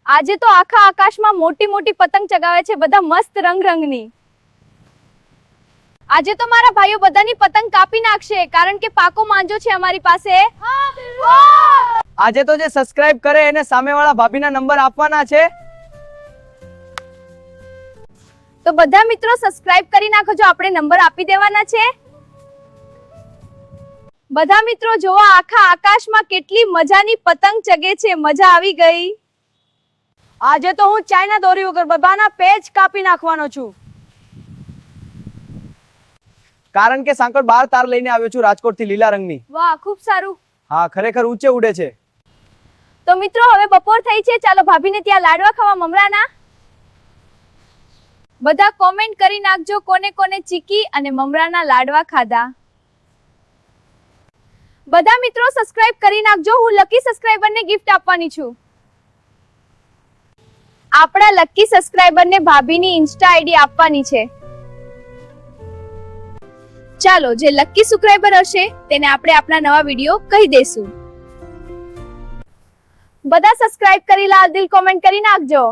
આજે તો આખા આકાશમાં મોટી મોટી પતંગ ચગાવે છે બધા મસ્ત રંગની. આજે તો મારા ભાઈઓ બધાની પતંગ કાપી નાખશે કારણ કે પાકો માંજો છે અમારી પાસે. આજે તો જે સબસ્ક્રાઇબ કરે એને સામેવાળા ભાભીના નંબર આપવાના છે. તો બધા મિત્રો સબસ્ક્રાઇબ કરી નાખો, જો આપણે નંબર આપી દેવાના છે. બધા મિત્રો જોવા આખા આકાશમાં કેટલી મજાની પતંગ ચગે છે, મજા આવી ગઈ. આજે તો હું ચાઇના દોરી વગર બધાના પેચ કાપી નાખવાનો છું કારણ કે સાંકળ 12 તાર લઈને આવ્યો છું રાજકોટ થી લીલા રંગની. વાહ, ખૂબ સારું. હા, ખરેખર ઊંચે ઉડે છે. તો મિત્રો હવે બપોર થઈ છે, ચાલો ભાભીને ત્યાં લાડવા ખાવા મમરાના. બધા કોમેન્ટ કરી નાખજો કોને કોને ચીકી અને મમરાના લાડવા ખાધા. બધા મિત્રો સબસ્ક્રાઇબ કરી નાખજો, હું લકી સબસ્ક્રાઇબરને ગિફ્ટ આપવાની છું. આપણા લકી સબસ્ક્રાઇબરને ભાભીની ઇન્સ્ટા આઈડી આપવાની છે. ચાલો, જે લકી સબસ્ક્રાઇબર હશે તેને આપણે આપણા નવા વિડિયો કહી દેશું. બધા સબસ્ક્રાઇબ કરી લાલ દિલ કોમેન્ટ કરી નાખજો.